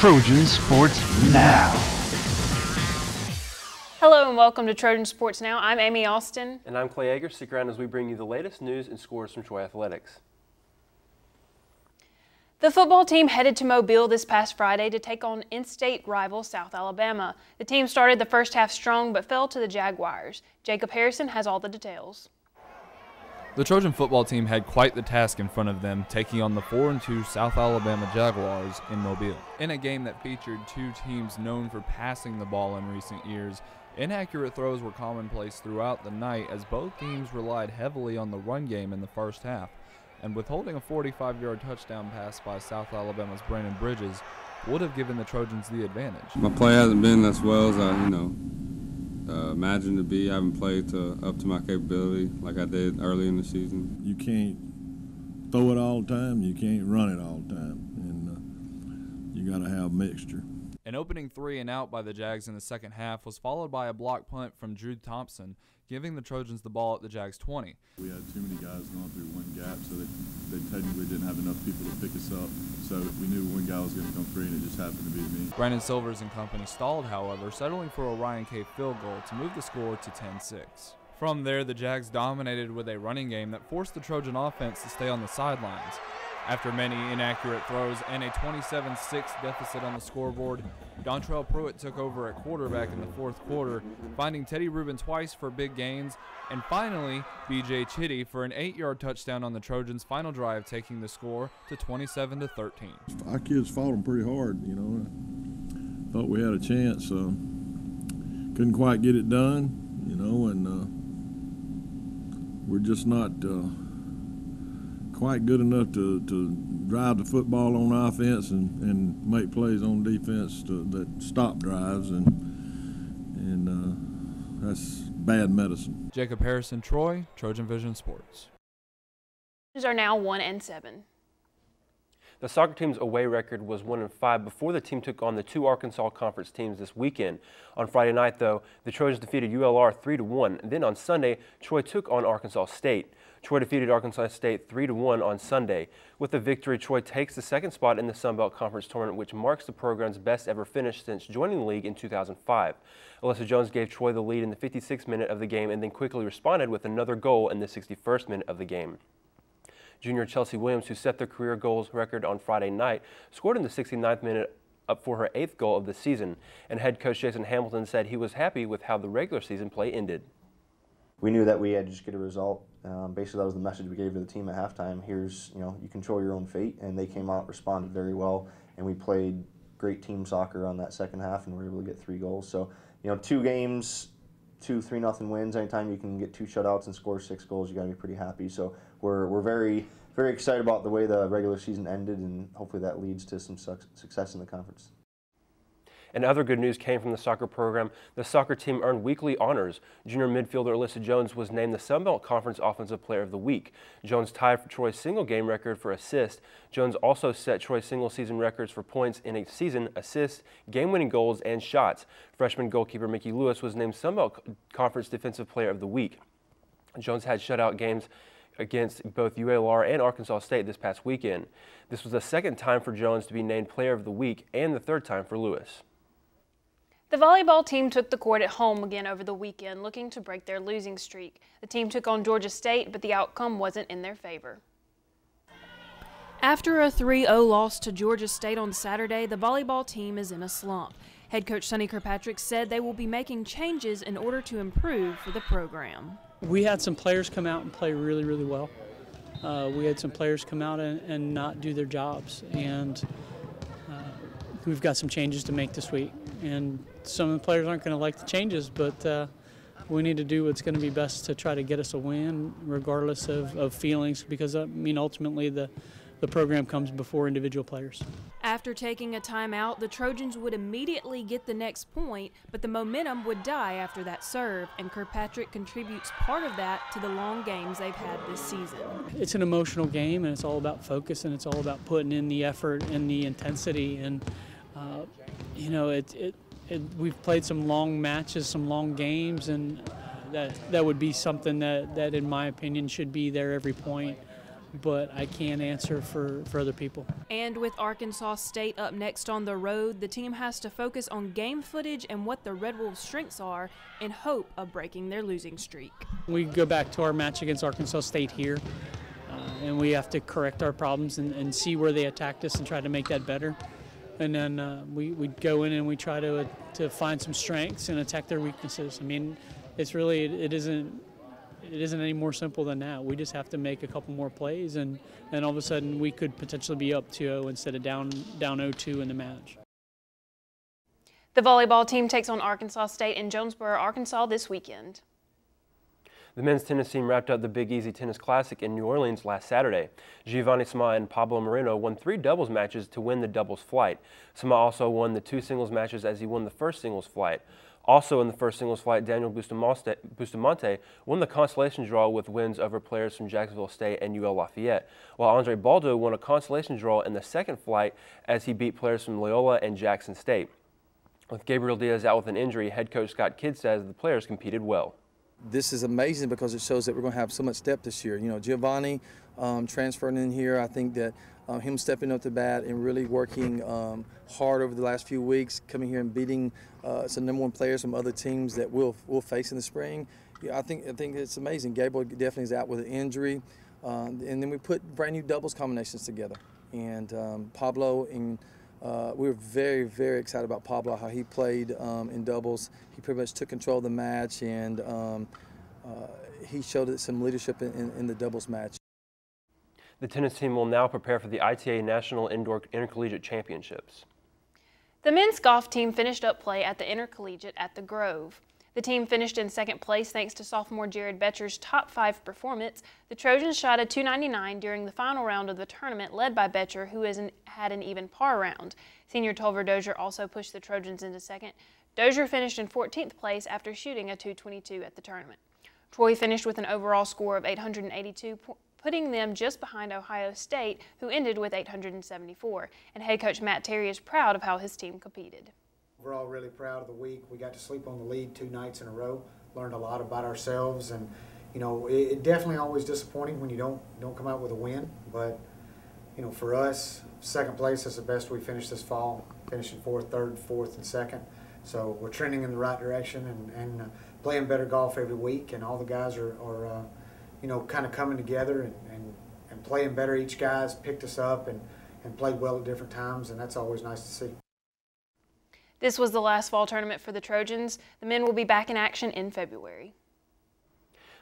Trojan Sports Now. Hello and welcome to Trojan Sports Now. I'm Amy Austin. And I'm Clay Yeager. Stick around as we bring you the latest news and scores from Troy Athletics. The football team headed to Mobile this past Friday to take on in-state rival South Alabama. The team started the first half strong but fell to the Jaguars. Jacob Harrison has all the details. The Trojan football team had quite the task in front of them, taking on the 4-2 South Alabama Jaguars in Mobile. In a game that featured two teams known for passing the ball in recent years, inaccurate throws were commonplace throughout the night as both teams relied heavily on the run game in the first half, and withholding a 45-yard touchdown pass by South Alabama's Brandon Bridges would have given the Trojans the advantage. My play hasn't been as well as I, imagined to be. I haven't played up to my capability like I did early in the season. You can't throw it all the time. You can't run it all the time, and you got to have mixture. An opening 3-and-out by the Jags in the second half was followed by a block punt from Drew Thompson, giving the Trojans the ball at the Jags' 20. We had too many guys going through one gap, so they technically didn't have enough people to pick us up. So we knew one guy was going to come free, and it just happened to be me. Brandon Silvers and company stalled, however, settling for a Ryan K. field goal to move the score to 10-6. From there, the Jags dominated with a running game that forced the Trojan offense to stay on the sidelines. After many inaccurate throws and a 27-6 deficit on the scoreboard, Dontrell Pruitt took over at quarterback in the fourth quarter, finding Teddy Rubin twice for big gains, and finally, B.J. Chitty for an 8-yard touchdown on the Trojans' final drive, taking the score to 27-13. Our kids fought them pretty hard, Thought we had a chance. Couldn't quite get it done, and we're just not quite good enough to drive the football on offense and make plays on defense that stop drives, and that's bad medicine. Jacob Harrison, Troy, Trojan Vision Sports. Are now 1-7. The soccer team's away record was 1-5 before the team took on the two Arkansas Conference teams this weekend. On Friday night, though, the Trojans defeated ULR 3-1. Then on Sunday, Troy took on Arkansas State. Troy defeated Arkansas State 3-1 on Sunday. With the victory, Troy takes the second spot in the Sun Belt Conference tournament, which marks the program's best ever finish since joining the league in 2005. Alyssa Jones gave Troy the lead in the 56th minute of the game and then quickly responded with another goal in the 61st minute of the game. Junior Chelsea Williams, who set their career goals record on Friday night, scored in the 69th minute up for her 8th goal of the season, and head coach Jason Hamilton said he was happy with how the regular season play ended. We knew that we had to just get a result. Basically, that was the message we gave to the team at halftime. Here's, you control your own fate, and they came out, responded very well, and we played great team soccer on that second half, and we were able to get 3 goals. So, 2 games, 2 3-0 wins. Anytime you can get 2 shutouts and score 6 goals, you got to be pretty happy. So we're very, very excited about the way the regular season ended, and hopefully that leads to some success in the conference. And other good news came from the soccer program. The soccer team earned weekly honors. Junior midfielder Alyssa Jones was named the Sun Belt Conference Offensive Player of the Week. Jones tied for Troy's single-game record for assists. Jones also set Troy's single-season records for points in a season, assists, game-winning goals, and shots. Freshman goalkeeper Mickey Lewis was named Sun Belt Conference Defensive Player of the Week. Jones had shutout games against both ULR and Arkansas State this past weekend. This was the second time for Jones to be named Player of the Week and the third time for Lewis. The volleyball team took the court at home again over the weekend, looking to break their losing streak. The team took on Georgia State, but the outcome wasn't in their favor. After a 3-0 loss to Georgia State on Saturday, the volleyball team is in a slump. Head coach Sonny Kirkpatrick said they will be making changes in order to improve for the program. We had some players come out and play really, really well. We had some players come out and not do their jobs, and we've got some changes to make this week. And some of the players aren't going to like the changes, but we need to do what's going to be best to try to get us a win, regardless of feelings, because ultimately the program comes before individual players. After taking a timeout, the Trojans would immediately get the next point, but the momentum would die after that serve, and Kirkpatrick contributes part of that to the long games they've had this season. It's an emotional game, and it's all about focus, and it's all about putting in the effort and the intensity. And we've played some long matches, some long games, and that would be something that in my opinion should be there every point. but I can't answer for other people. And with Arkansas State up next on the road, the team has to focus on game footage and what the Red Wolves' strengths are in hope of breaking their losing streak. We go back to our match against Arkansas State here, and we have to correct our problems and see where they attacked us and try to make that better. And then we go in and we try to find some strengths and attack their weaknesses. I mean, it's really, it isn't any more simple than that. We just have to make a couple more plays, and all of a sudden we could potentially be up 2-0 instead of down 0-2 in the match. The volleyball team takes on Arkansas State in Jonesboro, Arkansas this weekend. The men's tennis team wrapped up the Big Easy Tennis Classic in New Orleans last Saturday. Giovanni Sama and Pablo Moreno won 3 doubles matches to win the doubles flight. Sama also won the 2 singles matches as he won the first singles flight. Also in the first singles flight, Daniel Bustamante won the consolation draw with wins over players from Jacksonville State and UL Lafayette, while Andre Baldo won a consolation draw in the second flight as he beat players from Loyola and Jackson State. With Gabriel Diaz out with an injury, head coach Scott Kidd says the players competed well. This is amazing because it shows that we're going to have so much depth this year. You know, Giovanni transferring in here, I think that him stepping up to bat and really working hard over the last few weeks, coming here and beating some #1 players from other teams that we'll face in the spring. Yeah, I think it's amazing. Gabriel definitely is out with an injury, and then we put brand new doubles combinations together. And Pablo and we were very, very excited about Pablo, how he played in doubles. He pretty much took control of the match, and he showed some leadership in the doubles match. The tennis team will now prepare for the ITA National Indoor Intercollegiate Championships. The men's golf team finished up play at the Intercollegiate at the Grove. The team finished in second place thanks to sophomore Jared Betcher's top 5 performance. The Trojans shot a .299 during the final round of the tournament, led by Betcher, who had an even par round. Senior Tolver Dozier also pushed the Trojans into second. Dozier finished in 14th place after shooting a .222 at the tournament. Troy finished with an overall score of 882, putting them just behind Ohio State, who ended with 874. And head coach Matt Terry is proud of how his team competed. We're all really proud of the week. We got to sleep on the lead 2 nights in a row, learned a lot about ourselves, and you know, it definitely always disappointing when you don't come out with a win. But you know, for us, second place is the best we finished this fall, finishing 4th, 3rd, 4th, and 2nd. So we're trending in the right direction and playing better golf every week, and all the guys are you know, kind of coming together and playing better. Each guy's picked us up and played well at different times, and that's always nice to see. This was the last fall tournament for the Trojans. The men will be back in action in February.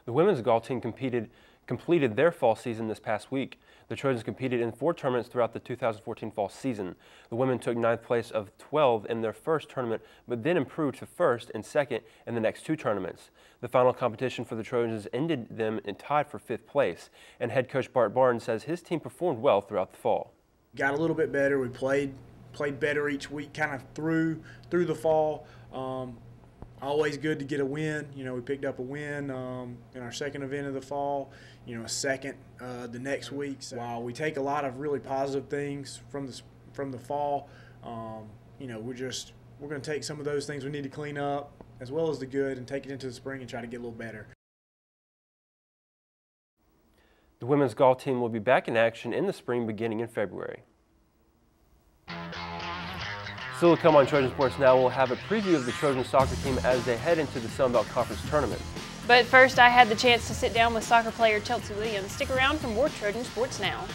The women's golf team completed their fall season this past week. The Trojans competed in 4 tournaments throughout the 2014 fall season. The women took 9th place of 12 in their first tournament, but then improved to 1st and 2nd in the next 2 tournaments. The final competition for the Trojans ended them tied for 5th place, and head coach Bart Barnes says his team performed well throughout the fall. Got a little bit better. We played better each week, kind of through the fall. Always good to get a win. You know, we picked up a win in our second event of the fall. You know, a second the next week. So while we take a lot of really positive things from the fall, you know, we're going to take some of those things we need to clean up as well as the good and take it into the spring and try to get a little better. The women's golf team will be back in action in the spring beginning in February. Still to come on Trojan Sports Now, we'll have a preview of the Trojan soccer team as they head into the Sun Belt Conference tournament. But first, I had the chance to sit down with soccer player Chelsea Williams. Stick around for more Trojan Sports Now.